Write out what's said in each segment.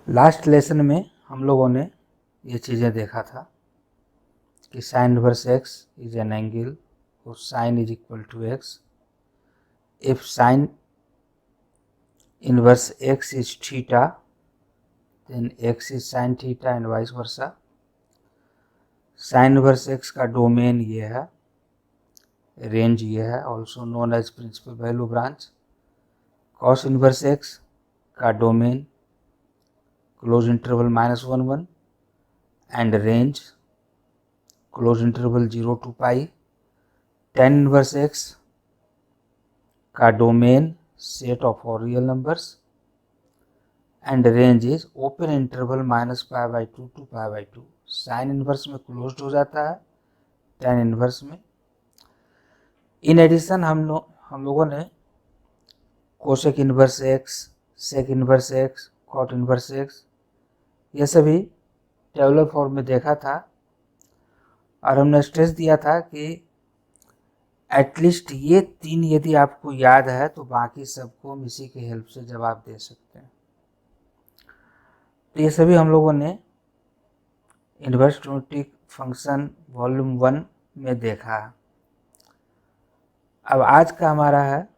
Last lesson में हम लोगों ने ये चीज़ें देखा था कि sine inverse x is an angle और sine is equal to x if sine inverse x is theta then x is sine theta and vice versa. Sine inverse x का डोमेन ये है, रेंज ये है, also known as principal value branch. Cos inverse x का domain close interval -1 1 and range close interval 0 to pi. tan inverse x का domain set of all real numbers and range is open interval -π/2 to π/2। Sine inverse में closed हो जाता है, tan inverse में। In addition हम लोगों ने cosec inverse x, sec inverse x, cot inverse x ये सभी टेबुलर फॉर्म में देखा था और हमने स्ट्रेस दिया था कि एटलीस्ट ये 3 यदि आपको याद है तो बाकी सबको हम इसी की हेल्प से जवाब दे सकते हैं। तो ये सभी हम लोगों ने इनवर्स ट्रिग्नोमेट्रिक फंक्शन वॉल्यूम 1 में देखा। अब आज का हमारा है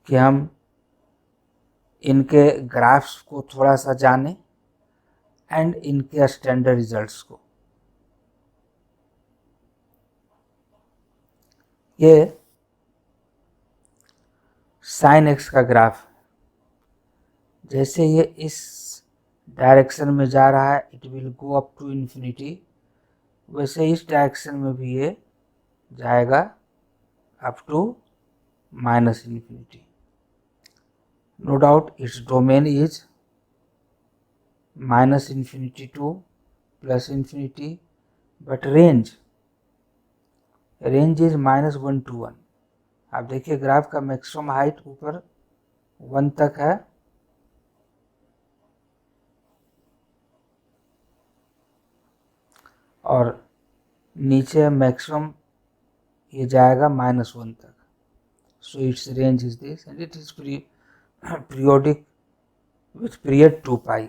कि हम इनके ग्राफ्स को थोड़ा सा जानें एंड इनके स्टैंडर्ड रिजल्ट्स को। ये साइन एक्स का ग्राफ, जैसे ये इस डायरेक्शन में जा रहा है it will go up to infinity, वैसे इस डायरेक्शन में भी ये जाएगा up to -infinity. No doubt its domain is -infinity to +infinity, but range is -1 to 1। आप देखिए ग्राफ का मैक्सिमम हाइट ऊपर 1 तक है और नीचे मैक्सिमम ये जाएगा -1 तक। So it's range is this and it is periodic with period 2 पाई।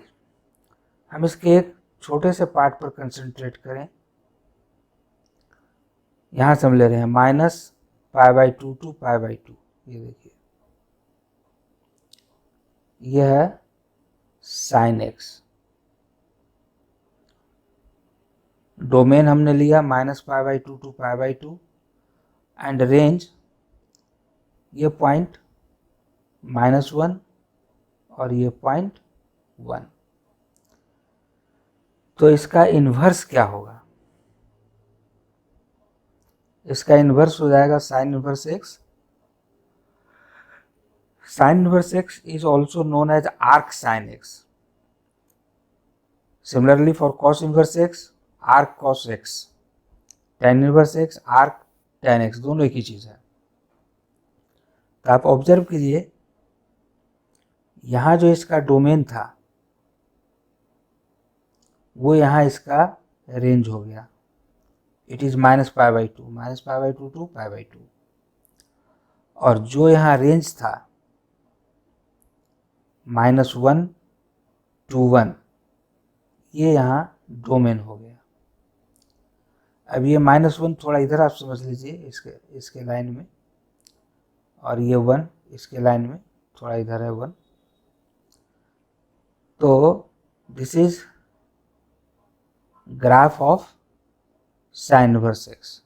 हम इसके एक छोटे से पार्ट पर कंसंट्रेट करें। यहाँ से हम ले रहे हैं -π/2 to π/2। ये देखिए यह है साइन एक्स, डोमेन हमने लिया -π/2 to π/2 एंड रेंज ये पॉइंट -1 और ये पॉइंट 1। तो इसका इन्वर्स क्या होगा? इसका इन्वर्स हो जाएगा sine inverse x. Sine inverse x is also known as arc sine x. Similarly for cos inverse x, arc cos x, tan inverse x, arc tan x, दोनों एक ही चीज है। तो आप ऑब्जर्व कीजिए यहां जो इसका डोमेन था वो यहां इसका रेंज हो गया, इट इज -π/2 to π/2। और जो यहाँ रेंज था -1 to 1 ये यहाँ डोमेन हो गया। अब ये -1 थोड़ा इधर आप समझ लीजिए इसके लाइन में, और ये 1 इसके लाइन में थोड़ा इधर है 1। तो this is graph of sine inverse x.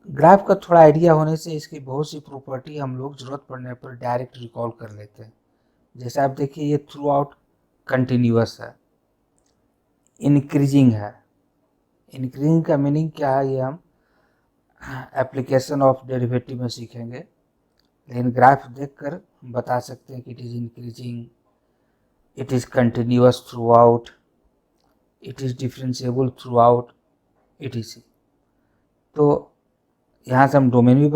Graph का थोड़ा आइडिया होने से इसकी बहुत सी प्रॉपर्टी हम लोग जरूरत पड़ने पर डायरेक्ट रिकॉल कर लेते हैं। जैसे आप देखिए ये थ्रू आउट कंटिन्यूअस है, इंक्रीजिंग है। इंक्रीजिंग का मीनिंग क्या है ये हम एप्लीकेशन ऑफ डेरिवेटिव में सीखेंगे, लेकिन ग्राफ देखकर बता सकते हैं कि it is increasing, it is continuous through out, it is differentiable through out, etc। तो यहाँ से हम डोमेन भी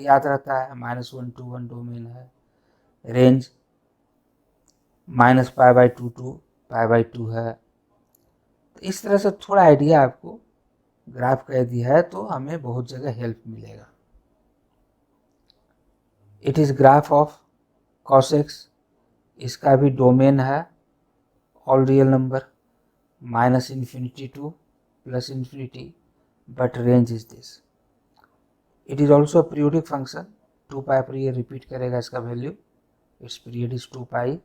याद रहता है, -1 to 1 डोमेन है, रेंज -π/2 to π/2 है। तो इस तरह से थोड़ा आइडिया आपको ग्राफ का यदि है तो हमें बहुत जगह हेल्प मिलेगा। It is graph of cos x, इसका भी डोमेन है all real number -∞ to +∞, but range is this. It is also a periodic function. 2 पाई पर ये रिपीट करेगा इसका वैल्यू, इट्स पीरियड इज 2 पाई.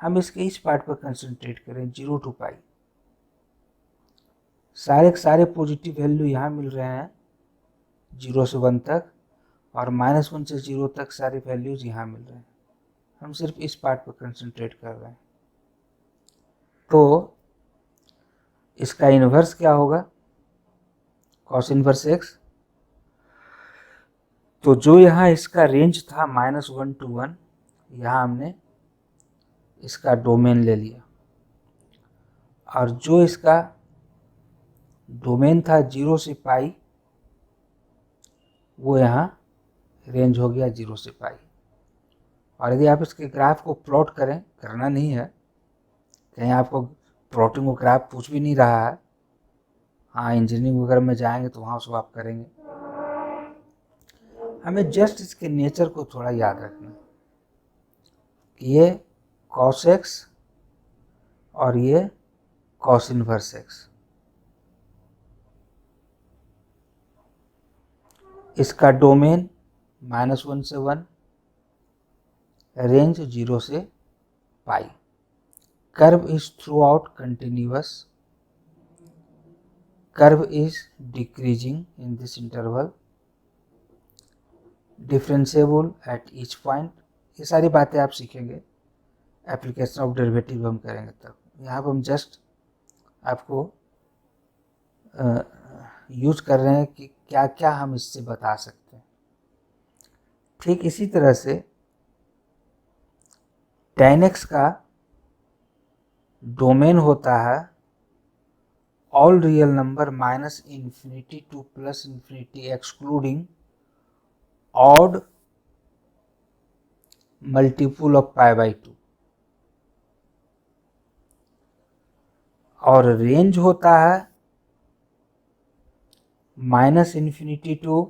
हम इसके इस पार्ट पर कंसंट्रेट करें 0 to पाई. सारे के सारे पॉजिटिव वैल्यू यहाँ मिल रहे हैं 0 से 1 तक, और -1 से 0 तक सारे वैल्यूज यहाँ मिल रहे हैं. हम सिर्फ इस पार्ट पर कंसंट्रेट कर रहे हैं. तो इसका इन्वर्स क्या होगा, कॉस इन्वर्स x. तो जो यहाँ इसका रेंज था -1 to 1, यहाँ हमने इसका डोमेन ले लिया, और जो इसका डोमेन था 0 से पाई, वो यहाँ रेंज हो गया 0 से पाई. और यदि आप इसके ग्राफ को प्लॉट करें, करना नहीं है, कहीं आपको प्लॉटिंग को ग्राफ पूछ भी नहीं रहा है, हाँ इंजीनियरिंग वगैरह में जाएंगे तो वहाँ उसको आप करेंगे. हमें जस्ट इसके नेचर को थोड़ा याद रखना कि ये cos x और ये cos इनवर्स x. इसका डोमेन -1 से 1, रेंज 0 से pi. Curve is throughout continuous. Curve is decreasing in this interval. Differentiable at each point. ये सारी बातें आप सीखेंगे, एप्लीकेशन ऑफ डेरिवेटिव हम करेंगे तब. यहाँ पर हम जस्ट आपको यूज कर रहे हैं कि क्या क्या हम इससे बता सकते हैं. ठीक इसी तरह से tan x का डोमेन होता है all real number -∞ to +∞, excluding odd multiple of π/2. और रेंज होता है -∞ to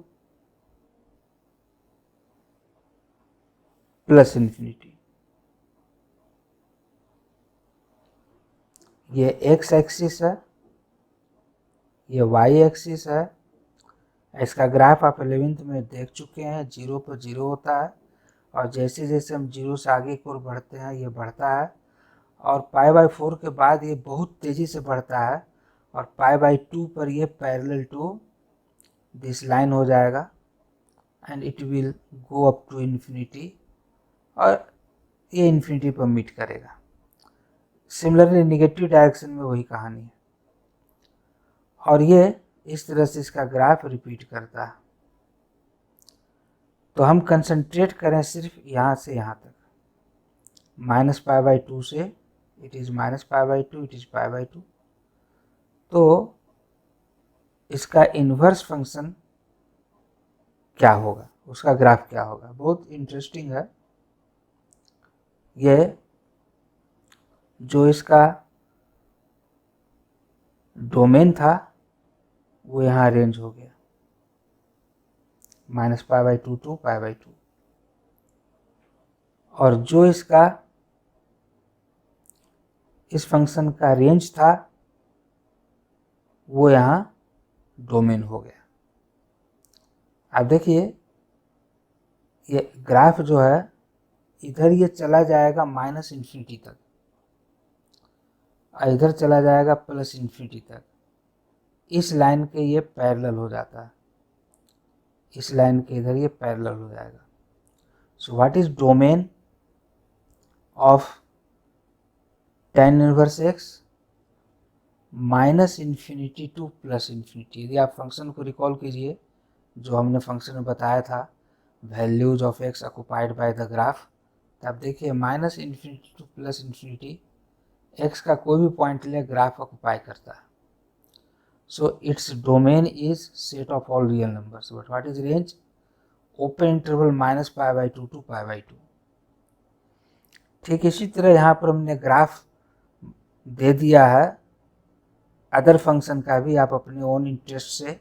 +∞. ये x एक्सिस है, ये y एक्सिस है. इसका ग्राफ आप 11th में देख चुके हैं. 0 पर 0 होता है, और जैसे जैसे हम 0 से आगे की ओर बढ़ते हैं ये बढ़ता है, और π/4 के बाद ये बहुत तेज़ी से बढ़ता है, और π/2 पर ये पैरेलल टू दिस लाइन हो जाएगा, and it will go up to infinity, और ये इन्फिनिटी पर मीट करेगा. सिमिलरली निगेटिव डायरेक्शन में वही कहानी है, और ये इस तरह से इसका ग्राफ रिपीट करता है. तो हम कंसंट्रेट करें सिर्फ यहाँ से यहाँ तक, -π/2 से इट इज़ -π/2, इट इज़ π/2. तो इसका इन्वर्स फंक्शन क्या होगा, उसका ग्राफ क्या होगा, बहुत इंटरेस्टिंग है. ये जो इसका डोमेन था वो यहाँ रेंज हो गया -π/2 to π/2, और जो इसका इस फंक्शन का रेंज था वो यहाँ डोमेन हो गया. अब देखिए ये ग्राफ जो है इधर ये चला जाएगा -∞ तक, और इधर चला जाएगा +∞ तक. इस लाइन के ये पैरेलल हो जाता है, इस लाइन के इधर ये पैरेलल हो जाएगा. सो what is domain of tan inverse x? -∞ to +∞. यदि आप फंक्शन को रिकॉल कीजिए जो हमने फंक्शन में बताया था, values of x occupied by the graph, तो आप देखिए -∞ to +∞, x का कोई भी पॉइंट ले ग्राफ ऑक्युपाई करता है. So its domain is set of all real numbers. But what is range? Open interval -π/2 to π/2. ठीक इसी तरह यहाँ पर हमने ग्राफ दे दिया है अदर फंक्शन का भी. आप अपने ओन इंटरेस्ट से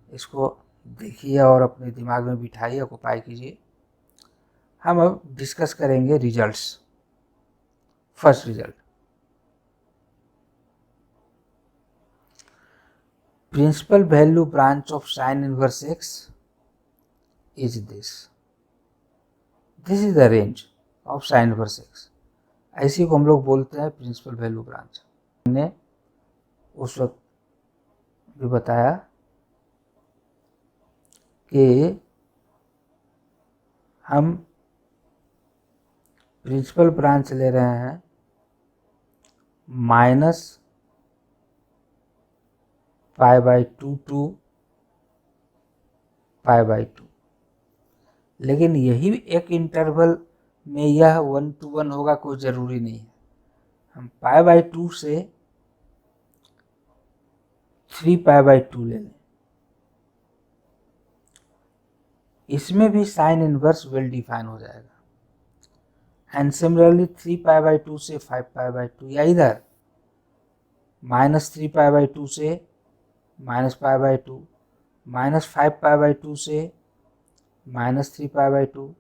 इसको देखिए और अपने दिमाग में बिठाइए, ऑक्युपाई कीजिए. हम अब डिस्कस करेंगे results. First result, principal value branch of sine inverse x is this is the range of sine inverse x. ऐसी को हम लोग बोलते हैं प्रिंसिपल वैल्यू ब्रांच। हमने उस वक्त भी बताया कि हम प्रिंसिपल ब्रांच ले रहे हैं -π/2 to π/2, लेकिन यही एक इंटरवल में यह 1 to 1 होगा कोई ज़रूरी नहीं है। हम π/2 से 3π/2 ले लें, इसमें भी साइन इनवर्स वेल डिफाइन हो जाएगा। एंड सिमिलरली 3π/2 से 5π/2, या इधर -3π/2 से -π/2, -5π/2 से -3π/2,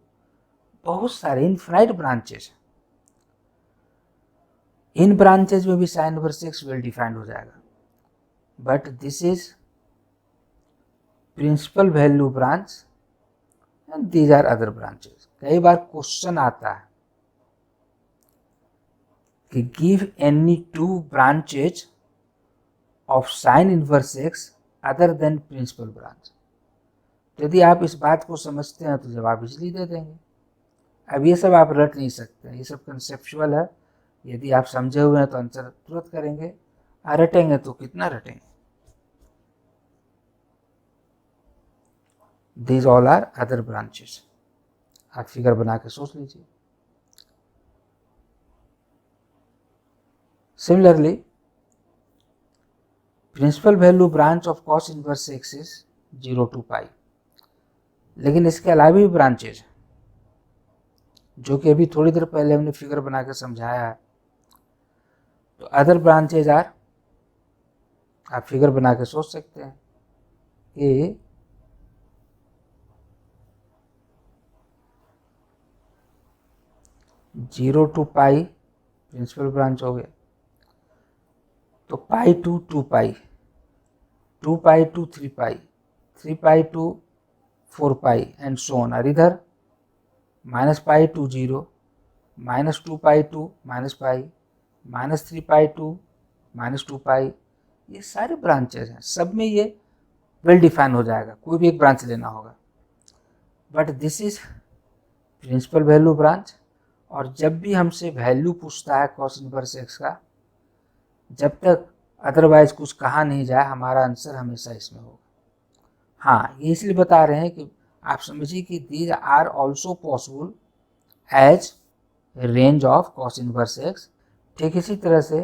बहुत सारे इनफाइनाइट ब्रांचेस। इन ब्रांचेज में भी sine inverse x well defined हो जाएगा, but this is principal value branch and these are other branches. कई बार क्वेश्चन आता है कि give any two branches of sine inverse x other than principal branch. यदि आप इस बात को समझते हैं तो जवाब इजली दे देंगे। अब ये सब आप रट नहीं सकते, ये सब कंसेप्चुअल है। यदि आप समझे हुए हैं तो आंसर तुरंत करेंगे, रटेंगे तो कितना रटेंगे। These all are other branches। आप फिगर बना के सोच लीजिए। Similarly principal value branch of cos inverse x is 0 to π, लेकिन इसके अलावा भी ब्रांचेज जो कि अभी थोड़ी देर पहले हमने फिगर बना के समझाया है। तो अदर ब्रांचेज आर, आप फिगर बना के सोच सकते हैं कि zero to pi principal branch हो गया, तो π to 2π, 2π to 3π, 3π to 4π and so on. और इधर -π to 0, -2π to -π, -3π to -2π, ये सारे ब्रांचेज हैं। सब में ये वेल डिफाइन हो जाएगा, कोई भी एक ब्रांच लेना होगा। But this is principal value branch. और जब भी हमसे वैल्यू पूछता है कॉस इनवर्स एक्स का, जब तक अदरवाइज कुछ कहा नहीं जाए, हमारा आंसर हमेशा इसमें होगा। हाँ, ये इसलिए बता रहे हैं कि आप समझिए कि these are also possible as range of cos inverse x. ठीक इसी तरह से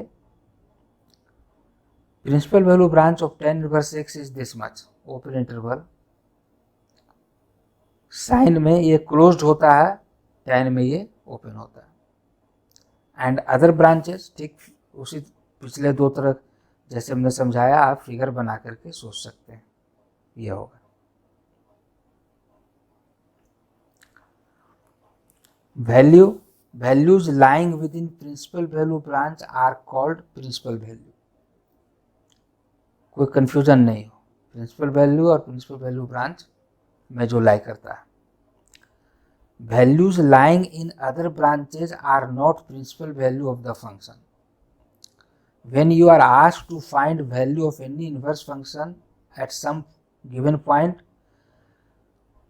principal value branch of tan inverse x is this much, open interval. Sine में ये क्लोज्ड होता है, tan में ये ओपन होता है। एंड अदर ब्रांचेस ठीक उसी पिछले दो तरह जैसे हमने समझाया, आप फिगर बना करके सोच सकते हैं, ये होगा। Values lying within principal value branch are called principal value. कोई कंफ्यूजन नहीं हो, प्रिंसिपल वैल्यू और प्रिंसिपल वैल्यू ब्रांच में जो लाई करता है। Values lying in other branches are not principal value of the function. When you are asked to find value of any inverse function at some given point,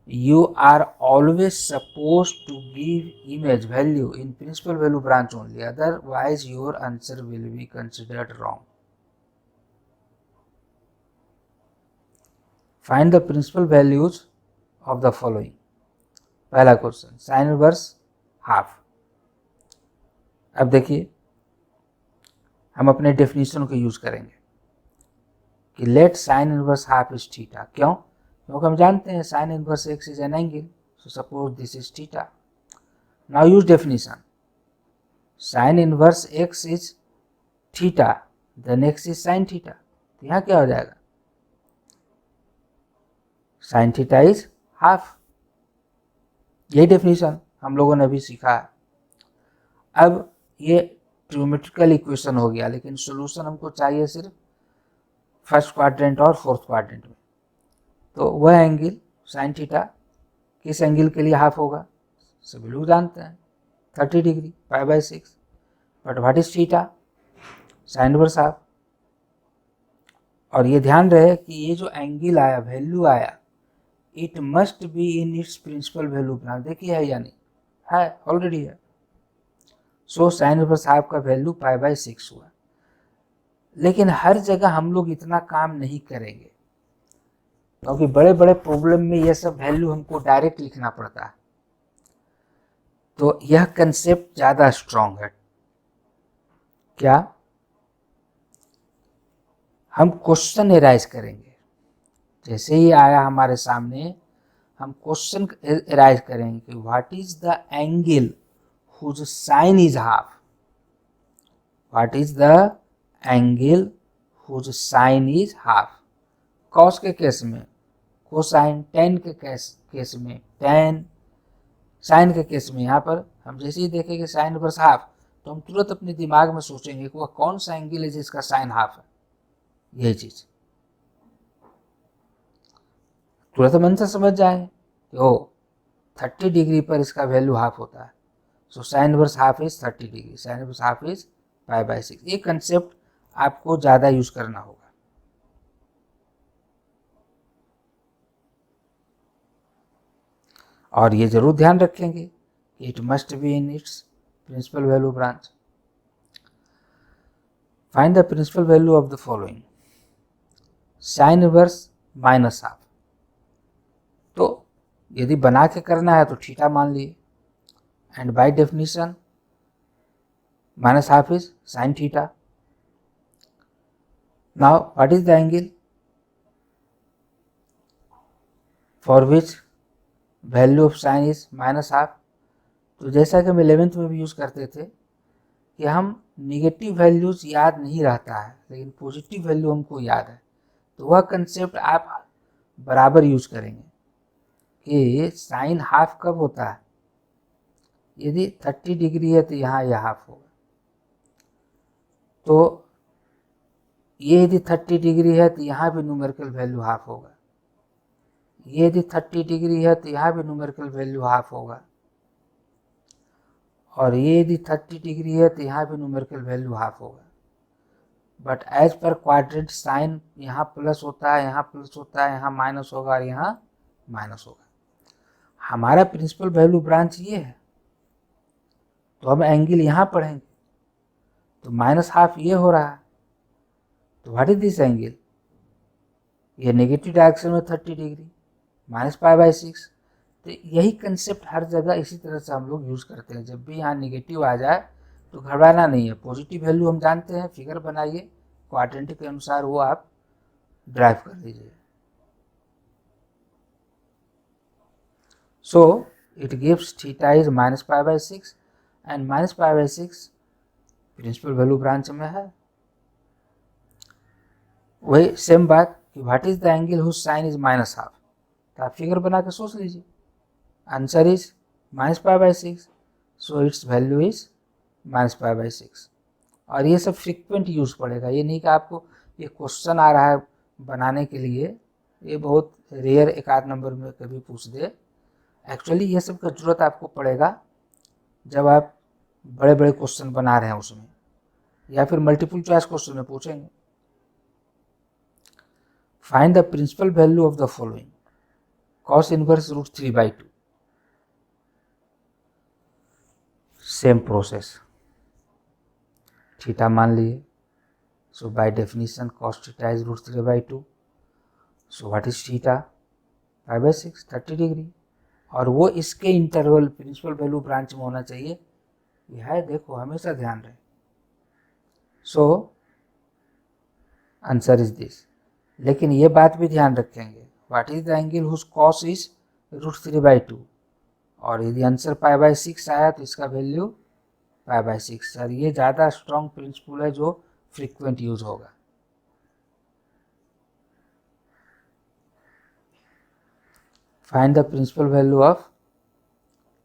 you are always supposed to give image value in principal value branch only, otherwise your answer will be considered wrong. Find the principal values of the following. पहला question, sine inverse half. अब देखिए, हम अपने definition को use करेंगे कि let sine inverse half is theta. क्यों? क्योंकि हम जानते हैं sine inverse x is an angle, so suppose this is theta. Now use definition, sine inverse x is theta, then x is sine theta. तो यहाँ क्या हो जाएगा? Sine theta is half. यही डेफिनेशन हम लोगों ने अभी सीखा है। अब ये ट्रिग्नोमेट्रिकल इक्वेशन हो गया, लेकिन सॉल्यूशन हमको चाहिए सिर्फ फर्स्ट क्वाड्रेंट और फोर्थ क्वाड्रेंट में। तो वह एंगल साइन थीटा किस एंगल के लिए हाफ होगा, सभी लोग जानते हैं 30 degree π/6। But what is theta, sine inverse half. और ये ध्यान रहे कि ये जो एंगल आया, वैल्यू आया, it must be in its principal value branch. देखिए है या नहीं, है, ऑलरेडी है। सो साइन इनवर्स हाफ का वैल्यू π/6 हुआ। लेकिन हर जगह हम लोग इतना काम नहीं करेंगे, क्योंकि बड़े बड़े प्रॉब्लम में यह सब वैल्यू हमको डायरेक्ट लिखना पड़ता है। तो यह कंसेप्ट ज़्यादा स्ट्रांग है। क्या हम क्वेश्चन एराइज करेंगे, जैसे ही आया हमारे सामने हम क्वेश्चन एराइज करेंगे कि what is the angle whose sine is half, what is the angle whose sine is half. Cos के केस में कोसाइन, टेन के केस में टेन, साइन के केस में यहाँ पर हम जैसे ही देखेंगे साइन इनवर्स हाफ, तो हम तुरंत अपने दिमाग में सोचेंगे कि वह कौन सा एंगल है जिसका साइन हाफ है। यही चीज तुरंत मन से समझ जाएंगे कि ओ 30 डिग्री पर इसका वैल्यू हाफ होता है। So sine inverse half is 30 degree, sine inverse half is π/6। ये कंसेप्ट आपको ज़्यादा यूज करना होगा। और ये जरूर ध्यान रखेंगे कि it must be in its principal value branch. Find the principal value of the following, sine inverse minus half. तो यदि बना के करना है तो थीटा मान लिए, and by definition minus half is sine theta. Now what is the angle for which value of sine is minus half. तो जैसा कि हम 11th में भी यूज़ करते थे कि हम निगेटिव वैल्यूज याद नहीं रहता है, लेकिन पॉजिटिव वैल्यू हमको याद है। तो वह कंसेप्ट आप बराबर यूज करेंगे कि साइन हाफ कब होता है, यदि 30 डिग्री है तो यहाँ यह हाफ होगा। तो ये यदि 30 डिग्री है तो यहाँ भी न्यूमेरिकल वैल्यू हाफ होगा। ये यदि 30 डिग्री है तो यहाँ भी न्यूमेरिकल वैल्यू हाफ होगा। और ये यदि 30 डिग्री है तो यहाँ भी न्यूमेरिकल वैल्यू हाफ होगा। But as per quadrant sine यहाँ प्लस होता है, यहाँ प्लस होता है, यहाँ माइनस होगा और यहाँ माइनस होगा। हमारा प्रिंसिपल वैल्यू ब्रांच ये है, तो हम एंगल यहाँ पढ़ेंगे तो माइनस हाफ ये हो रहा है। तो व्हाट इज दिस एंगल, ये नेगेटिव डायरेक्शन में 30 डिग्री माइनस π/6। तो यही कंसेप्ट हर जगह इसी तरह से हम लोग यूज़ करते हैं। जब भी यहाँ निगेटिव आ जाए तो घबराना नहीं है, पॉजिटिव वैल्यू हम जानते हैं, फिगर बनाइए क्वाड्रेंट के अनुसार, वो आप ड्राइव कर लीजिए। So it gives theta is minus π/6 and minus π/6 principal value branch में है। वही सेम बात कि what is the angle whose sine is minus half, तो आप फिगर बना के सोच लीजिए। Answer is minus π/6, so its value is minus π/6। और ये सब फ्रिक्वेंट यूज पड़ेगा, ये नहीं कि आपको ये क्वेश्चन आ रहा है बनाने के लिए, ये बहुत रेयर एक आध नंबर में कभी पूछ दे। एक्चुअली ये सब का जरूरत आपको पड़ेगा जब आप बड़े बड़े क्वेश्चन बना रहे हैं उसमें, या फिर मल्टीपल चॉइस क्वेश्चन में पूछेंगे। Find the principal value of the following, cos inverse √3/2। Same process, theta मान लिए, so by definition cos theta is √3/2। So what is theta, π/6 30 degree. और वो इसके इंटरवल प्रिंसिपल वैल्यू ब्रांच में होना चाहिए, यह है, देखो हमेशा ध्यान रहे। So answer is this. लेकिन ये बात भी ध्यान रखेंगे, what is the angle whose cos is √3/2। और यदि आंसर π/6 आया तो इसका वैल्यू π/6। सर ये ज़्यादा स्ट्रॉन्ग प्रिंसिपल है जो फ्रीक्वेंट यूज होगा। Find the principal value of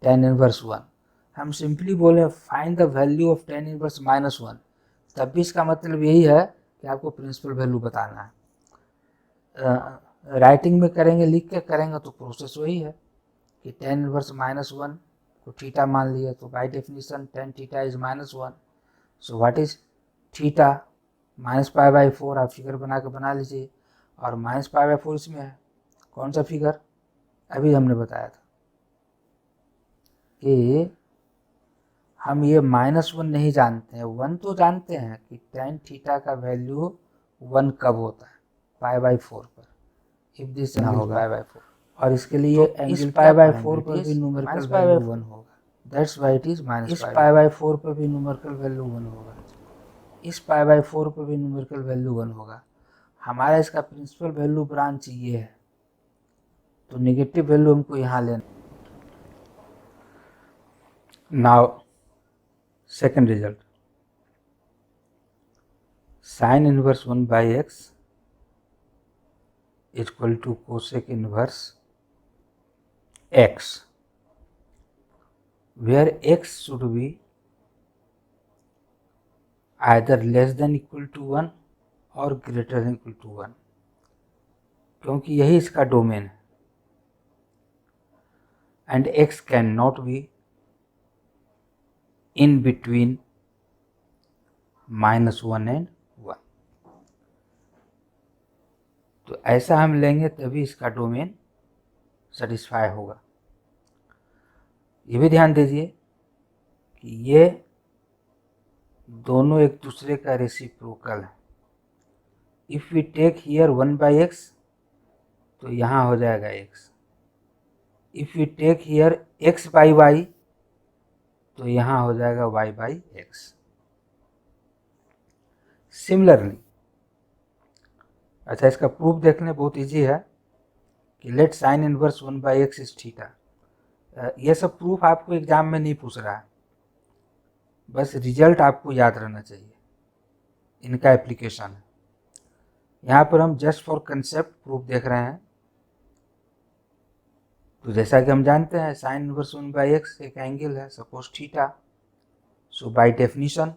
tan inverse 1। हम सिंपली बोले find the value of tan inverse -1, तब भी इसका मतलब यही है कि आपको प्रिंसिपल वैल्यू बताना है। राइटिंग में करेंगे, लिख के करेंगे तो प्रोसेस वही है कि tan इनवर्स -1 को थीटा मान लिया, तो by definition tan theta is -1। So what is theta? -π/4 आप फिगर बना के बना लीजिए, और -π/4 इसमें है। कौन सा फिगर? अभी हमने बताया था कि हम ये -1 नहीं जानते हैं, 1 तो जानते हैं कि tan थीटा का वैल्यू 1 कब होता है? π/4 पर, इफ दिस एंगल होगा π/4, और इसके लिए तो इस π/4 पर भी न्यूमेरिकल वैल्यू 1 होगा, दैट्स व्हाई इट इज -π/4। इस π/4 पर भी न्यूमेरिकल वैल्यू 1 होगा, इस π/4 पर भी न्यूमेरिकल वैल्यू 1 होगा। हमारा इसका प्रिंसिपल वैल्यू ब्रांच ये है, तो नेगेटिव वैल्यू हमको यहाँ लेना। Now second result, sine inverse 1/x equal to cosec inverse x, where x should be either less than equal to 1 और greater than equal to 1, क्योंकि यही इसका डोमेन है, and x cannot be in between -1 and 1। तो ऐसा हम लेंगे तभी इसका डोमेन सेटिस्फाई होगा। ये भी ध्यान दीजिए कि ये दोनों एक दूसरे का रेसिप्रोकल है। If we take here 1/x तो यहाँ हो जाएगा x, if we take here x/y तो यहाँ हो जाएगा y/x। सिमिलरली, अच्छा इसका प्रूफ देखने बहुत इजी है कि let sine inverse 1/x is theta. ये सब प्रूफ आपको एग्जाम में नहीं पूछ रहा है, बस रिजल्ट आपको याद रहना चाहिए, इनका एप्लीकेशन है। यहाँ पर हम जस्ट फॉर कंसेप्ट प्रूफ देख रहे हैं। तो जैसा कि हम जानते हैं साइन इनवर्स 1/x एक एंगल है, suppose theta, so by definition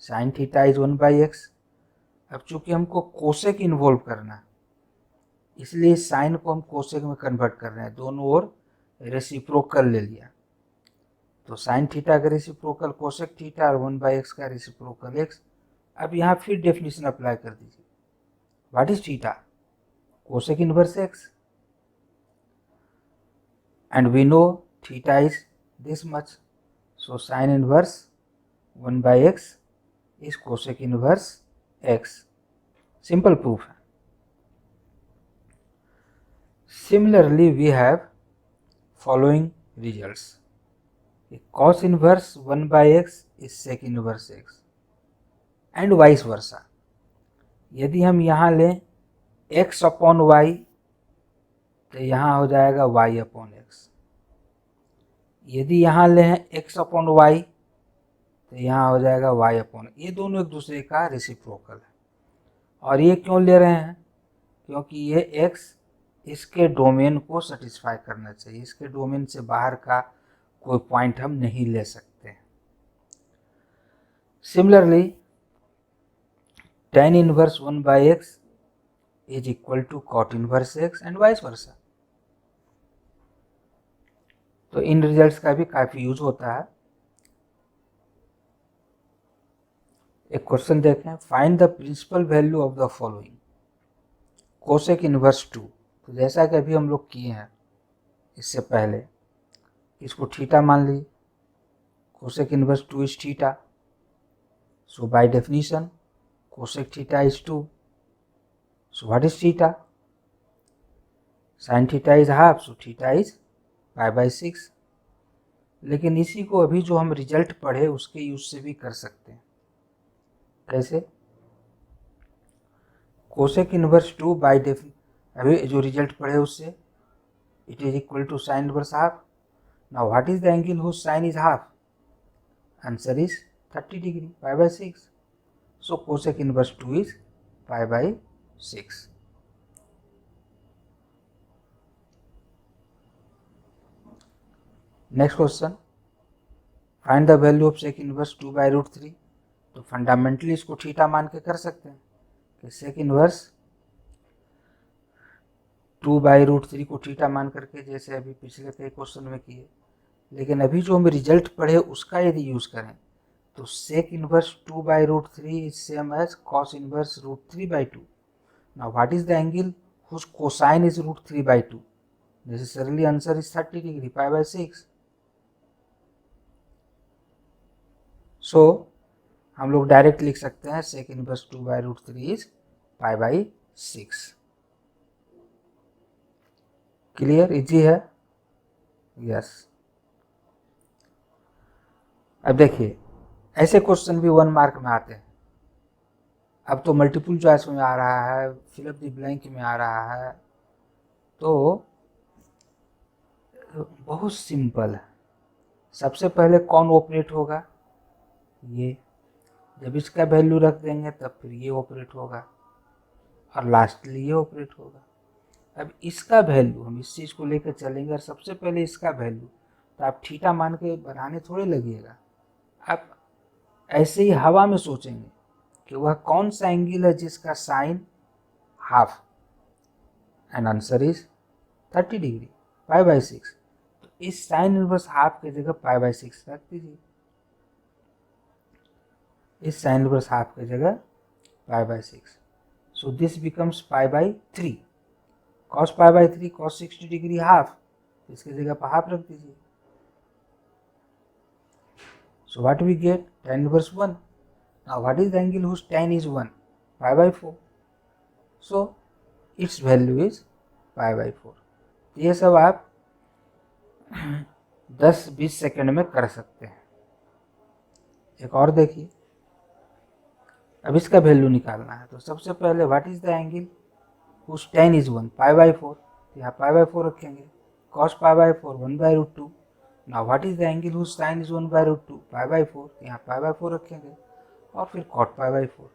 sign theta is 1/x। अब चूंकि हमको कोसेक इन्वॉल्व करना है, इसलिए साइन को हम कोसेक में कन्वर्ट कर रहे हैं, दोनों ओर रेसिप्रोकल ले लिया। तो साइन थीटा का रेसिप्रोकल कोसेक थीटा और 1/x का रेसिप्रोकल x। अब यहाँ फिर डेफिनेशन अप्लाई कर दीजिए। What is theta? Cosec inverse x, and we know theta is this much, so sin inverse 1/x is cosec inverse x। simple proof है। Similarly we have following results, cos inverse 1/x is sec inverse x and vice versa। यदि हम यहाँ लें x upon y तो यहाँ हो जाएगा y upon x, यदि यहाँ लें x अपॉन y तो यहाँ हो जाएगा y अपॉन, ये दोनों एक दूसरे का रेसिप्रोकल है। और ये क्यों ले रहे हैं? क्योंकि ये x इसके डोमेन को सेटिस्फाई करना चाहिए, इसके डोमेन से बाहर का कोई पॉइंट हम नहीं ले सकते। Similarly tan inverse 1/x is equal to cot inverse x and vice versa. तो इन रिजल्ट्स का भी काफ़ी यूज होता है। एक क्वेश्चन देखें, find the principal value of the following cosec inverse 2। तो जैसा कि अभी हम लोग किए हैं इससे पहले, इसको थीटा मान ली, cosec inverse 2 is theta, so by definition cosec theta is 2। So what is theta? Sine theta is half, so theta is π/6। लेकिन इसी को अभी जो हम रिजल्ट पढ़े उसके यूज से भी कर सकते हैं। कैसे? कोसेक इनवर्स 2 बाय अभी जो रिजल्ट पढ़े उससे it is equal to sine inverse half. Now what is the angle whose sine is half? Answer is 30 degree, π/6। So cosec inverse 2 is π/6। Next question, find the value of sec inverse 2/√3। तो fundamentally इसको theta मान के कर सकते हैं कि सेक inverse 2/√3 को theta मान करके, जैसे अभी पिछले कई क्वेश्चन में किए। लेकिन अभी जो हम रिजल्ट पढ़े उसका यदि यूज करें तो sec inverse 2/√3 is same as cos inverse √3/2। Now what is the angle whose cosine is √3/2? Necessarily answer is 30 degree, π/6। So हम लोग डायरेक्ट लिख सकते हैं sec inverse 2/√3 is π/6। Clear, easy है? यस। अब देखिए ऐसे क्वेश्चन भी 1 मार्क में आते हैं। अब तो मल्टीपल चॉइस में आ रहा है, फिल अप द ब्लैंक में आ रहा है, तो बहुत सिंपल है। सबसे पहले कौन ऑपरेट होगा? ये। जब इसका वैल्यू रख देंगे तब फिर ये ऑपरेट होगा और लास्टली ये ऑपरेट होगा। अब इसका वैल्यू हम इस चीज़ को लेकर चलेंगे और सबसे पहले इसका वैल्यू तो आप थीटा मान के बनाने थोड़े लगिएगा। आप ऐसे ही हवा में सोचेंगे कि वह कौन सा एंगल है जिसका sine half, and answer is 30 degree, π/6। तो इस साइन इनवर्स हाफ की जगह π/6 रख दीजिए। इस साइन इनवर्स हाफ की जगह π/6। So this becomes π/3। cos π/3 cos 60 degree half, इसकी जगह पर हाफ रख दीजिए। So what we get? Tan inverse 1. Now what is the angle whose tan is 1? π/4. So its value is π/4। ये सब आप 10-20 सेकंड में कर सकते हैं। एक और देखिए, अब इसका वैल्यू निकालना है। तो सबसे पहले what is the angle whose tan is 1? π/4। यहाँ π/4 रखेंगे। cos π/4 1/√2। Now what is the angle whose sin is 1/√2? π/4। यहाँ π/4 रखेंगे और फिर cot π/4।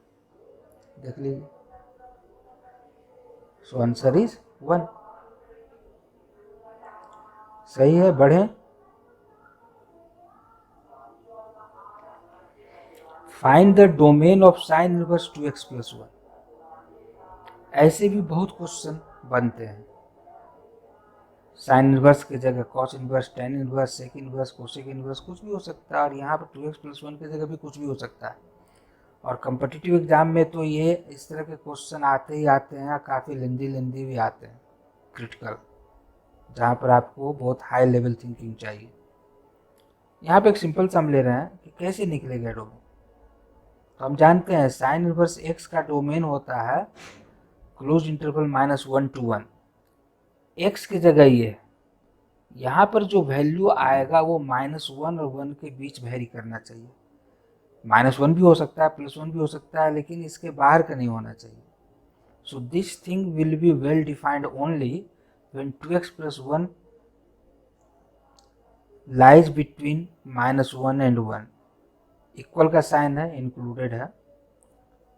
देख लीजिए। सो आंसर इज 1। सही है, बढ़े। Find the domain of sine inverse 2x + 1। ऐसे भी बहुत क्वेश्चन बनते हैं। साइन इनवर्स की जगह cos inverse, tan inverse, sec inverse, cosec inverse, कुछ भी हो सकता है। और यहाँ पर 2x + 1 की जगह भी कुछ भी हो सकता है। और कम्पिटिटिव एग्जाम में तो ये इस तरह के क्वेश्चन आते ही आते हैं, काफ़ी लेंदी भी आते हैं, क्रिटिकल, जहाँ पर आपको बहुत हाई लेवल थिंकिंग चाहिए। यहाँ पे एक सिंपल सम ले रहे हैं कि कैसे निकलेगा डोमेन। तो हम जानते हैं साइन इनवर्स x का डोमेन होता है क्लोज इंटरवल -1 to 1। x की जगह ये है। यहाँ पर जो वैल्यू आएगा वो -1 और 1 के बीच वेरी करना चाहिए। -1 भी हो सकता है, +1 भी हो सकता है, लेकिन इसके बाहर का नहीं होना चाहिए। So this thing will be well defined only when 2x + 1 lies between -1 and 1। Equal का साइन है, इंक्लूडेड है।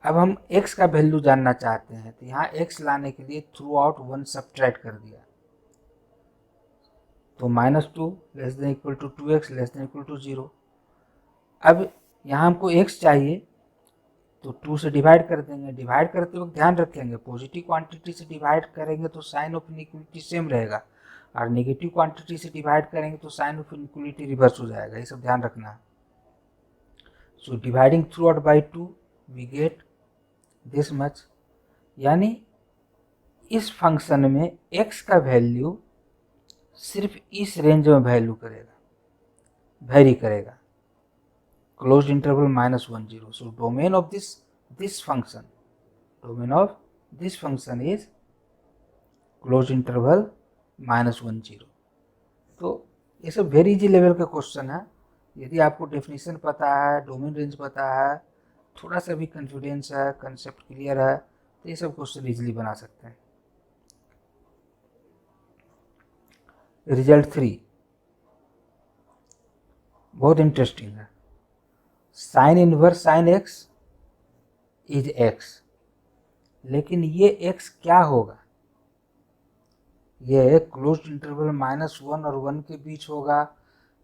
अब हम x का वैल्यू जानना चाहते हैं, तो यहाँ x लाने के लिए थ्रू आउट 1 सब्ट्रैक्ट कर दिया। तो -2 ≤ 2x ≤ 0। अब यहाँ हमको x चाहिए तो 2 से डिवाइड कर देंगे। डिवाइड करते वक्त ध्यान रखेंगे पॉजिटिव क्वांटिटी से डिवाइड करेंगे तो साइन ऑफ इनइक्वलिटी सेम रहेगा, और नेगेटिव क्वांटिटी से डिवाइड करेंगे तो साइन ऑफ इनइक्वलिटी रिवर्स हो जाएगा। ये सब ध्यान रखना है। So dividing throughout by 2 we get this much. यानी इस फंक्शन में x का वैल्यू सिर्फ इस रेंज में वैल्यू करेगा, वेरी करेगा, closed interval -1 0। So domain of this function is closed interval -1 0। तो ये सब वेरी इजी लेवल का क्वेश्चन है। यदि आपको डेफिनेशन पता है, डोमेन रेंज पता है, थोड़ा सा भी कॉन्फिडेंस है, कंसेप्ट क्लियर है, तो ये सब क्वेश्चन इजीली बना सकते हैं। रिजल्ट 3 बहुत इंटरेस्टिंग है। Sine inverse sine x is x, लेकिन ये x क्या होगा? ये क्लोज्ड इंटरवल -1 और 1 के बीच होगा,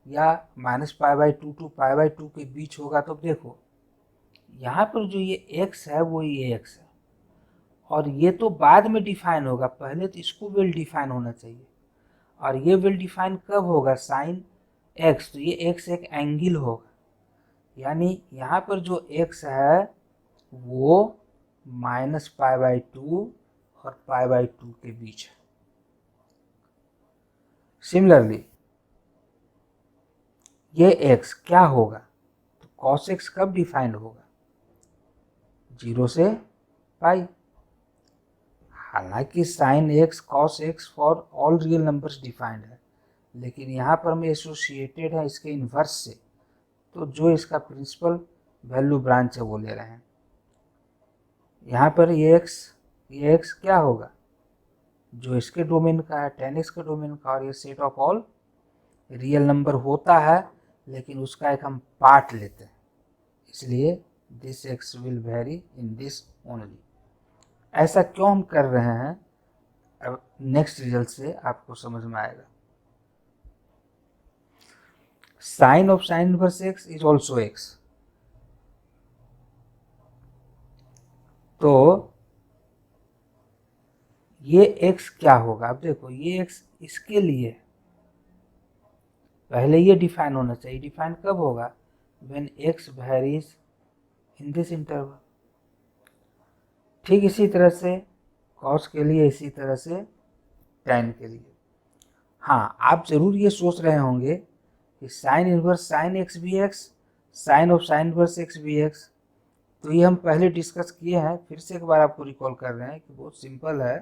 या -π/2 टू π/2 के बीच होगा, तो देखो यहाँ पर जो ये x है वो ये x है, और ये तो बाद में डिफाइन होगा, पहले तो इसको वेल डिफाइन होना चाहिए। और ये वेल डिफाइन कब होगा? साइन x, तो ये x एक एंगल होगा, यानी यहाँ पर जो x है वो -π/2 और π/2 के बीच है। सिमिलरली ये x क्या होगा? तो cos x कब डिफाइंड होगा? 0 से पाई। हालांकि sine x cos x for all real numbers defined है, लेकिन यहाँ पर मैं एसोसिएटेड है इसके इन्वर्स से, तो जो इसका प्रिंसिपल वैल्यू ब्रांच है वो ले रहे हैं। यहाँ पर ये x क्या होगा? जो इसके डोमेन का है, tan x के डोमेन का, और ये set of all real number होता है, लेकिन उसका एक हम पार्ट लेते हैं, इसलिए this x will very in this only. ऐसा क्यों हम कर रहे हैं, अब नेक्स्ट रिजल्ट से आपको समझ में आएगा। Sine of sine inverse x is also x, तो ये x क्या होगा? अब देखो ये x इसके लिए पहले ये डिफाइन होना चाहिए। डिफाइन कब होगा? When x varies in this interval. ठीक इसी तरह से cos के लिए, इसी तरह से tan के लिए। हाँ, आप जरूर ये सोच रहे होंगे कि साइन इनवर्स साइन एक्स भी x, sine of sine inverse x भी एक्स, तो ये हम पहले डिस्कस किए हैं, फिर से एक बार आपको रिकॉल कर रहे हैं कि बहुत सिंपल है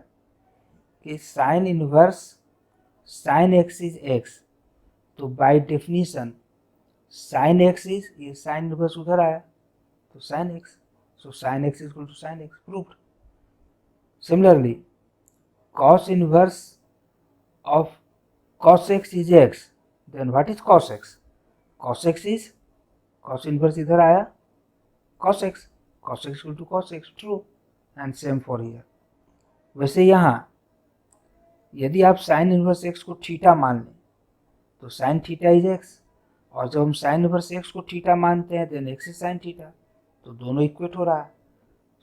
कि sine inverse sine x is x, तो by definition sine x is, ये साइन इनवर्स उधर आया तो sine x, so sine x equal to sine x, proved. Similarly cos inverse of cos x is x, then what is cos x? Cos x is, cos inverse इधर आया cos x equal to cos x, true, and same for here। वैसे यहाँ यदि आप sign inverse x को theta मान लें तो साइन थीटा इज x, और जब हम साइन इनवर्स x को थीटा मानते हैं then x is sine theta, तो दोनों इक्वेट हो रहा है।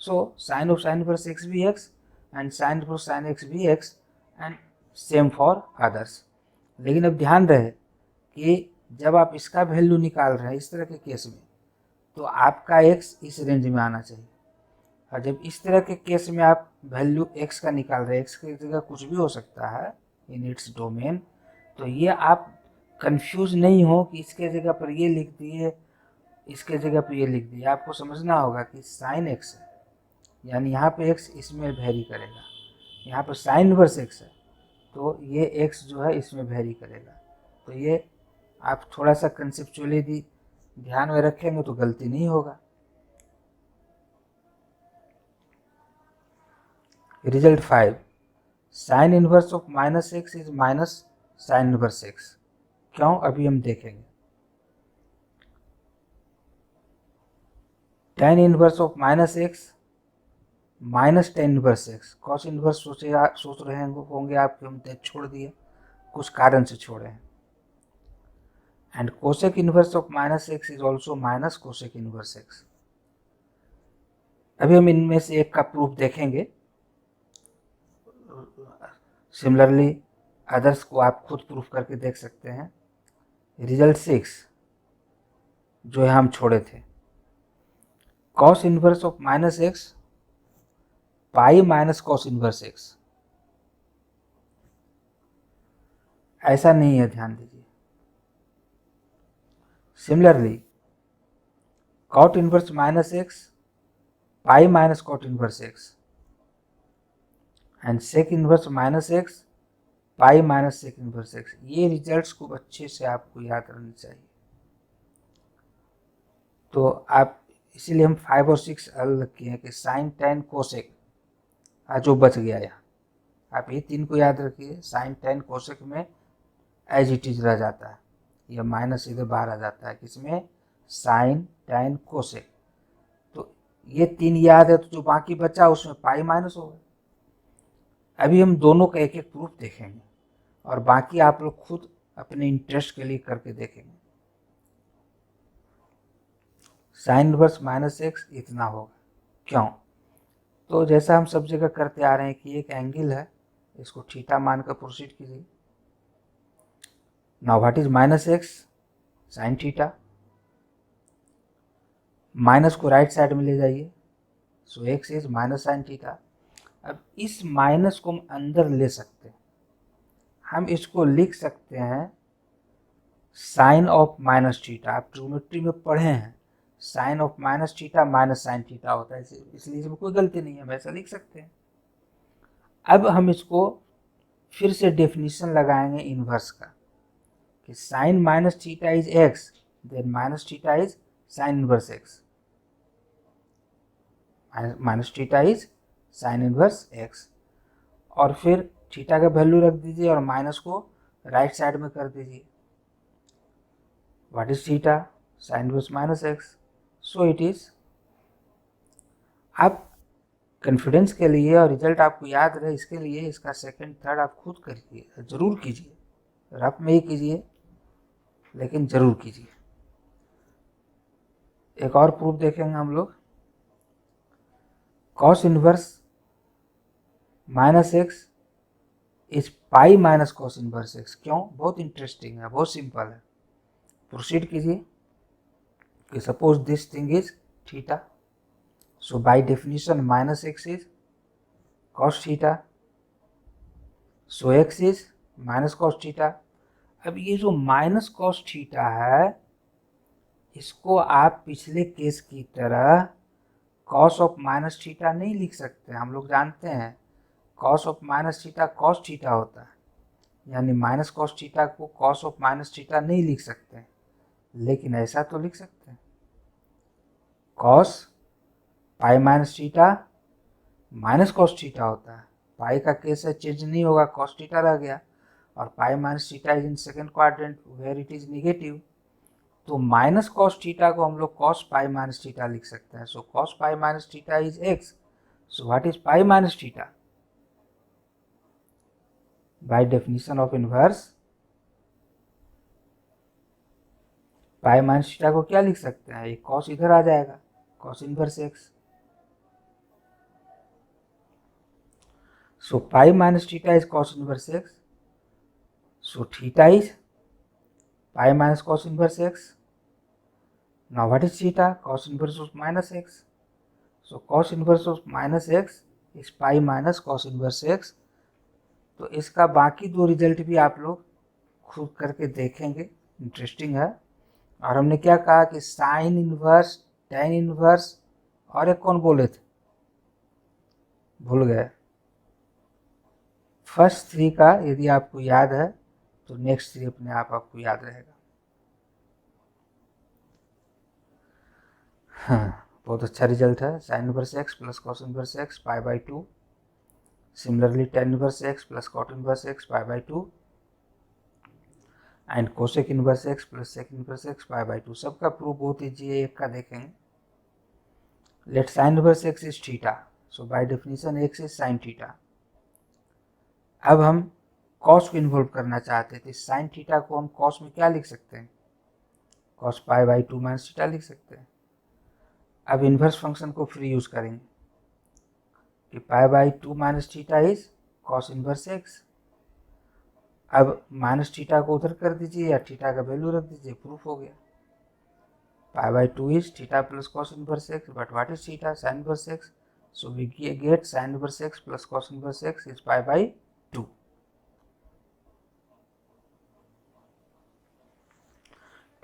So sine of sine inverse x भी x and sine inverse sine x भी x, and same for others. लेकिन अब ध्यान रहे कि जब आप इसका वैल्यू निकाल रहे हैं इस तरह के केस में, तो आपका x इस रेंज में आना चाहिए, और जब इस तरह के केस में आप वैल्यू x का निकाल रहे हैं, x की जगह कुछ भी हो सकता है इन इट्स डोमेन, तो ये आप कंफ्यूज नहीं हो कि इसके जगह पर ये लिख दिए, इसके जगह पर ये लिख दिए। आपको समझना होगा कि साइन x है, यानी यहाँ पे x इसमें वेरी करेगा, यहाँ पर साइन इनवर्स x है तो ये x जो है इसमें वेरी करेगा। तो ये आप थोड़ा सा कंसेप्चुअली ध्यान में रखेंगे तो गलती नहीं होगा। Result 5, sine inverse of -x is minus sign inverse x। क्यों? अभी हम देखेंगे। tan inverse of -x minus tan inverse x, cos inverse सोच रहे होंगे आप कि हम छोड़ दिए, कुछ कारण से छोड़े हैं। And cosec inverse of -x is also minus cosec inverse x। अभी हम इनमें से एक का प्रूफ देखेंगे, सिमिलरली अदर्स को आप खुद प्रूफ करके देख सकते हैं। रिजल्ट 6 जो है हम छोड़े थे, cos inverse of -x pi minus cos inverse x। ऐसा नहीं है, ध्यान दीजिए। Similarly cot inverse -x pi minus cot inverse x, and sec inverse -x pi minus sec inverse x। ये रिजल्ट्स को अच्छे से आपको याद रखनी चाहिए। तो आप इसीलिए हम 5 और 6 अलग किए हैं कि साइन tan कोसेक जो बच गया यहाँ, आप ये 3 को याद रखिए। साइन tan कोसेक में एज इट इज रह जाता है, यह माइनस इधर बाहर आ जाता है, किसमें? Sine tan cosec. तो ये 3 याद है, तो जो बाकी बचा उसमें पाई माइनस होगा। अभी हम दोनों का एक एक प्रूफ देखेंगे और बाकी आप लोग खुद अपने इंटरेस्ट के लिए करके देखेंगे। साइन इनवर्स माइनस एक्स इतना होगा, क्यों? तो जैसा हम सब जगह करते आ रहे हैं कि एक एंगल है, इसको थीटा मानकर प्रोसीड कीजिए। Now what is minus x? Sine theta. Minus को राइट साइड में ले जाइए, so x is minus sine theta. अब इस माइनस को हम अंदर ले सकते हैं, हम इसको लिख सकते हैं साइन ऑफ माइनस थीटा। आप ज्योमेट्री में पढ़े हैं, sine of minus theta minus sine theta होता है, इसलिए इसमें कोई गलती नहीं है, हम ऐसा लिख सकते हैं। अब हम इसको फिर से डेफिनेशन लगाएंगे इनवर्स का, कि sine minus theta is x, then minus theta is sine inverse x, minus theta is sine inverse x. और फिर थीटा का वैल्यू रख दीजिए और माइनस को राइट साइड में कर दीजिए। What is theta? Sine inverse minus x, so it is. आप कॉन्फिडेंस के लिए और रिजल्ट आपको याद रहे इसके लिए इसका सेकंड थर्ड आप खुद करिए, जरूर कीजिए, रफ में ही कीजिए लेकिन जरूर कीजिए। एक और प्रूफ देखेंगे हम लोग, cos inverse minus x is pi minus cos inverse x. क्यों? बहुत इंटरेस्टिंग है, बहुत सिंपल है। प्रोसीड कीजिए कि suppose this thing is theta, so by definition minus x is cos theta, so x is minus cos theta. अब ये जो माइनस कॉस थीटा है, इसको आप पिछले केस की तरह कॉस ऑफ माइनस थीटा नहीं लिख सकते। हम लोग जानते हैं cos of minus theta cos theta होता है, यानी माइनस कॉस थीटा को कॉस ऑफ माइनस थीटा नहीं लिख सकते, लेकिन ऐसा तो लिख सकते हैं, cos pi minus theta minus cos theta होता है। पाई का केस है, चेंज नहीं होगा, कॉस थीटा रह गया, और pi minus theta is in second quadrant where it is negative. तो माइनस कॉस थीटा को हम लोग कॉस पाई माइनस थीटा लिख सकते हैं। So cos pi minus theta is x, so what is pi minus theta? By definition of inverse, pi minus theta को क्या लिख सकते हैं? एक कॉस इधर आ जाएगा, cos inverse x. So pi minus theta is cos inverse x, so theta is pi minus cos inverse x. Now what is theta? Cos inverse of minus x. So cos inverse of minus x is pi minus cos inverse x. तो इसका बाकी दो result भी आप लोग खुद करके देखेंगे, इंटरेस्टिंग है। और हमने क्या कहा कि साइन इनवर्स, टेन इनवर्स और एक कौन बोले थे, भूल गए। फर्स्ट थ्री का यदि आपको याद है तो नेक्स्ट थ्री अपने आप आपको याद रहेगा। हाँ, बहुत अच्छा रिजल्ट है। Sine inverse x plus cos inverse x pi by 2, similarly tan inverse x plus cot inverse x pi by 2 and cosec inverse x plus sec inverse x pi by 2। सबका प्रूफ बहुत easy है, एक का देखेंगे। Let sine inverse x is theta, so by definition x is sine theta. अब हम cos को involve करना चाहते थे, साइन थीटा को हम कॉस में क्या लिख सकते हैं? Cos pi by 2 minus theta लिख सकते हैं। अब इन्वर्स फंक्शन को फ्री यूज करेंगे कि पाई by 2 minus theta is cos inverse x. अब माइनस थीटा को उधर कर दीजिए या थीटा का वैल्यू रख दीजिए, प्रूफ हो गया। Pi by 2 is theta plus cos inverse x, but what is theta? Sine inverse x, so we get sine inverse x plus cos inverse x is pi by 2।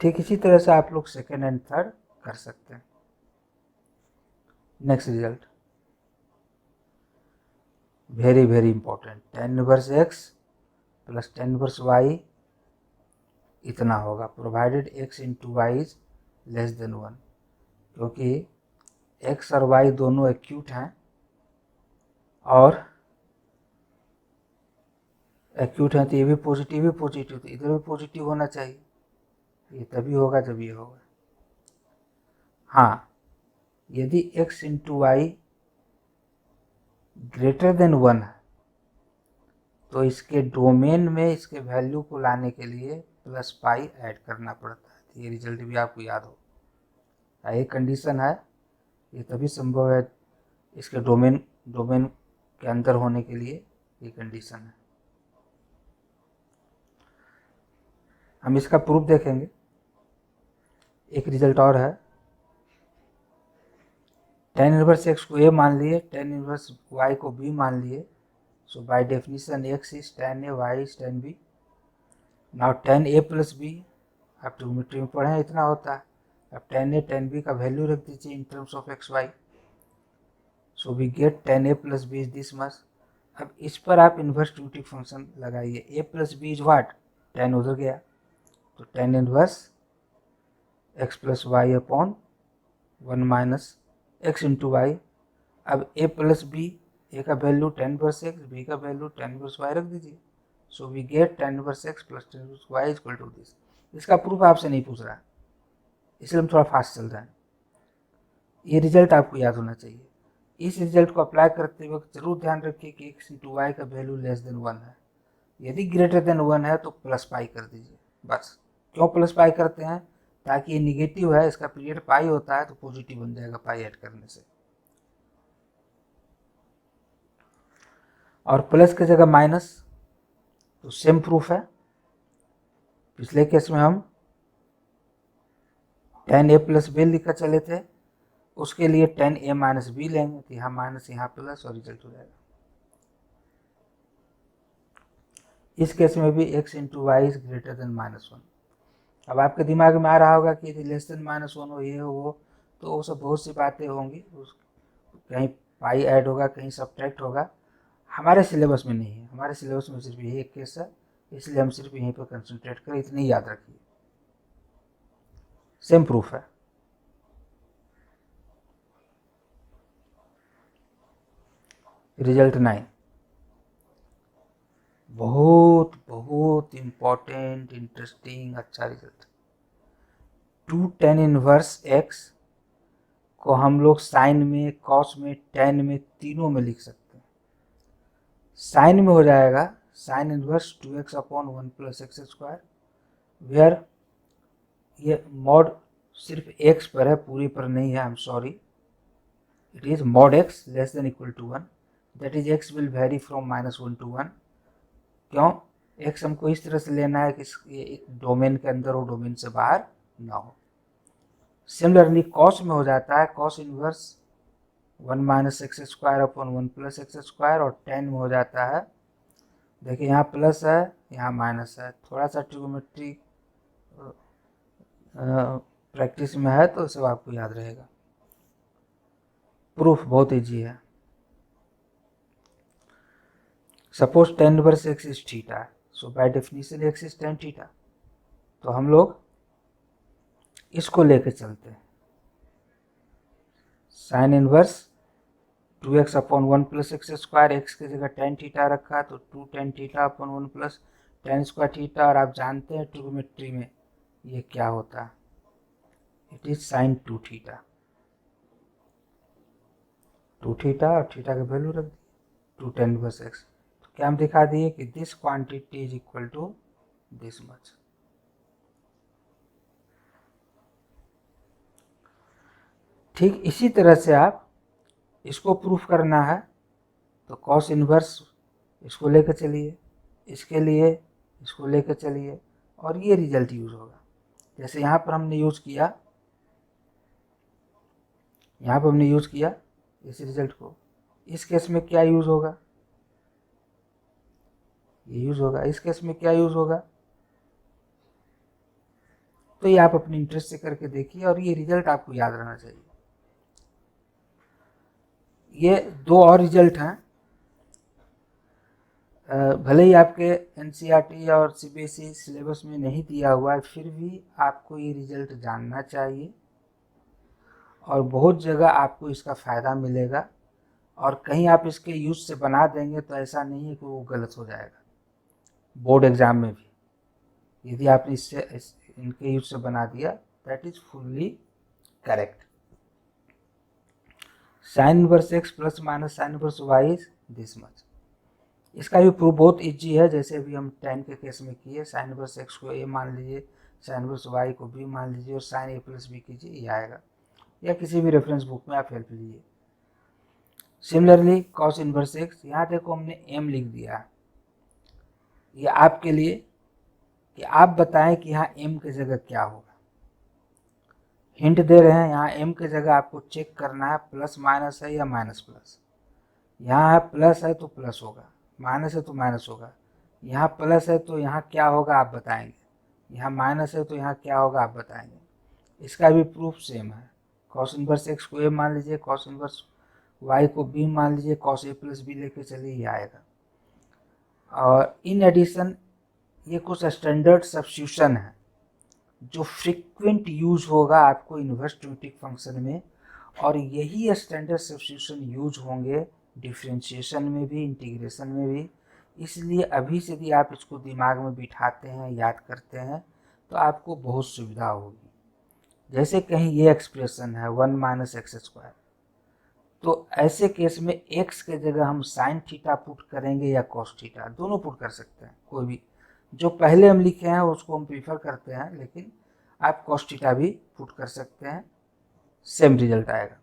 ठीक इसी तरह से आप लोग सेकेंड एंड थर्ड कर सकते हैं। Next result very very important, tan inverse x plus tan inverse y इतना होगा, provided x into y is less than 1। क्योंकि एक्स और वाई दोनों एक्यूट हैं, और एक्यूट हैं तो ये भी पॉजिटिव तो इधर भी पॉजिटिव होना चाहिए, ये तभी होगा जब ये होगा। हाँ, यदि x into y greater than 1 है तो इसके डोमेन में इसके वैल्यू को लाने के लिए प्लस पाई ऐड करना पड़ता है। तो ये रिजल्ट भी आपको याद हो। एक कंडीशन है, ये तभी संभव है इसके डोमेन के अंदर होने के लिए, ये कंडीशन है। हम इसका प्रूफ देखेंगे। एक रिजल्ट और है, tan इनवर्स x को a मान लिए, tan इनवर्स y को b मान लिए। So by definition x is tan a, y is tan b। Now tan a plus b, आप ट्रिग्नोमेट्री में पढ़े हैं, इतना होता है। अब tan a tan b का वैल्यू रख दीजिए in terms of x y। So we get tan a plus b is this much. अब इस पर आप इन्वर्स ड्यूटी फंक्शन लगाइए। a plus b is what, tan उधर गया, तो tan inverse x plus y upon 1 minus x into y. अब a plus b, a का value tan inverse x, b का वैल्यू tan इनवर्स y रख दीजिए। So we get tan inverse x plus tan inverse y is equal to this. इसका proof आपसे नहीं पूछ रहा, इसलिए हम थोड़ा फास्ट चल रहे हैं। ये रिजल्ट आपको याद होना चाहिए। इस रिजल्ट को अप्लाई करते वक्त जरूर ध्यान रखिए कि x इंटू वाई का वैल्यू लेस देन 1 है। यदि ग्रेटर देन 1 है तो प्लस पाई कर दीजिए बस। क्यों प्लस पाई करते हैं? ताकि ये निगेटिव है, इसका पीरियड पाई होता है तो पॉजिटिव बन जाएगा पाई ऐड करने से। और प्लस की जगह माइनस, तो सेम प्रूफ है। पिछले केस में हम tan a प्लस b लिखकर चले थे, उसके लिए tan a माइनस b लेंगे, तो यहाँ माइनस यहाँ प्लस और रिजल्ट हो जाएगा। इस केस में भी x into y is greater than -1। अब आपके दिमाग में आ रहा होगा कि यदि लेस देन -1 हो, ये हो वो, तो वो सब बहुत सी बातें होंगी, कहीं पाई ऐड होगा, कहीं सब्ट्रैक्ट होगा। हमारे सिलेबस में नहीं है, हमारे सिलेबस में सिर्फ यही एक केस है, इसलिए हम सिर्फ यहीं पर कंसंट्रेट करें, इतनी याद रखिए। सेम प्रूफ है। रिजल्ट 9 बहुत बहुत इम्पोर्टेंट, इंटरेस्टिंग, अच्छा रिजल्ट। 2 tan इनवर्स x को हम लोग साइन में, कॉस में, tan में, तीनों में लिख सकते हैं। साइन में हो जाएगा sine inverse 2x upon 1 plus x square, where ये मॉड सिर्फ x पर है, पूरी पर नहीं है, I am sorry. It is mod x less than equal to 1, that is x will vary from -1 to 1। क्यों? x हमको इस तरह से लेना है कि ये डोमेन के अंदर हो, डोमेन से बाहर ना हो। सिमिलरली कॉस में हो जाता है cos inverse 1 minus x square upon 1 plus x square, और tan में हो जाता है, देखिए यहाँ प्लस है, यहाँ माइनस है। थोड़ा सा ट्रिग्नोमेट्री प्रैक्टिस में है तो सब आपको याद रहेगा। प्रूफ बहुत ईजी है। Suppose tan inverse x is theta, so by definition x is tan theta. तो हम लोग इसको लेके चलते हैं। Sine inverse 2x upon 1 plus x square, x की जगह tan थीटा रखा तो 2 tan theta upon 1 plus tan square theta. और आप जानते हैं ट्रिग्नोमेट्री में ये क्या होता है, it is sine 2 theta. 2 theta और थीटा का वैल्यू रख दिए 2 tan इनवर्स x। तो क्या हम दिखा दिए कि this quantity is equal to this much. ठीक इसी तरह से आप इसको प्रूफ करना है तो कॉस इनवर्स इसको लेकर चलिए, इसके लिए इसको लेकर चलिए, और ये रिजल्ट यूज होगा। जैसे यहाँ पर हमने यूज किया, यहाँ पर हमने यूज किया इस रिजल्ट को, इस केस में क्या यूज होगा, ये यूज होगा। इस केस में क्या यूज होगा, तो ये आप अपने इंटरेस्ट से करके देखिए, और ये रिजल्ट आपको याद रहना चाहिए। ये दो और रिजल्ट हैं, भले ही आपके एनसीईआरटी और सीबीएसई सिलेबस में नहीं दिया हुआ है, फिर भी आपको ये रिजल्ट जानना चाहिए, और बहुत जगह आपको इसका फ़ायदा मिलेगा। और कहीं आप इसके यूज से बना देंगे तो ऐसा नहीं है कि वो गलत हो जाएगा बोर्ड एग्जाम में भी। यदि आपने इनके यूज से बना दिया, that is fully correct. Sign inverse x plus minus sine inverse y is this much. इसका भी प्रूफ बहुत इजी है, जैसे अभी हम tan के केस में किए। साइन इनवर्स x को a मान लीजिए, साइन इनवर्स y को b मान लीजिए और साइन a प्लस b कीजिए, ये आएगा। या किसी भी रेफरेंस बुक में आप हेल्प लीजिए। सिमिलरली कॉस इनवर्स x, यहाँ देखो हमने m लिख दिया है। ये आपके लिए कि आप बताएं कि यहाँ m की जगह क्या होगा। हिंट दे रहे हैं, यहाँ m की जगह आपको चेक करना है प्लस माइनस है या माइनस प्लस। यहाँ है प्लस है तो प्लस होगा, माइनस है तो माइनस होगा। यहाँ प्लस है तो यहाँ क्या होगा आप बताएंगे, यहाँ माइनस है तो यहाँ क्या होगा आप बताएंगे। इसका भी प्रूफ सेम है। कॉस इनवर्स x को a मान लीजिए, कॉस इनवर्स y को b मान लीजिए, कॉस a प्लस b लेके चलिए, ये आएगा। और इन एडिशन ये कुछ स्टैंडर्ड सब्स्टिट्यूशन है जो फ्रीक्वेंट यूज होगा आपको इन्वर्स ट्रिमेटिक फंक्शन में, और यही स्टैंडर्ड सब्स्टिट्यूशन यूज होंगे डिफरेंशिएशन में भी, इंटीग्रेशन में भी। इसलिए अभी से यदि आप इसको दिमाग में बिठाते हैं, याद करते हैं, तो आपको बहुत सुविधा होगी। जैसे कहीं ये एक्सप्रेशन है 1 माइनस एक्स स्क्वायर, तो ऐसे केस में x के जगह हम साइन थीटा पुट करेंगे या कॉस थीटा, दोनों पुट कर सकते हैं। कोई भी जो पहले हम लिखे हैं उसको हम प्रीफर करते हैं, लेकिन आप कॉस थीटा भी पुट कर सकते हैं, सेम रिजल्ट आएगा।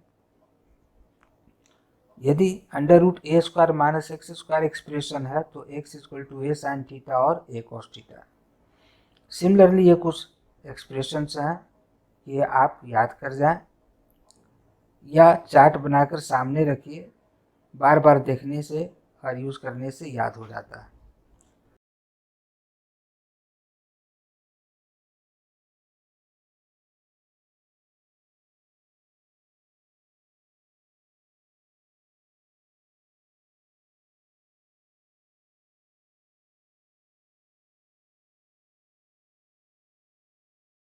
यदि under root a square minus x square expression है तो x equal to a sine theta और ए कॉस थीटा। सिमिलरली ये कुछ एक्सप्रेशंस हैं, ये आप याद कर जाएं या चार्ट बनाकर सामने रखिए, बार बार देखने से और यूज़ करने से याद हो जाता है।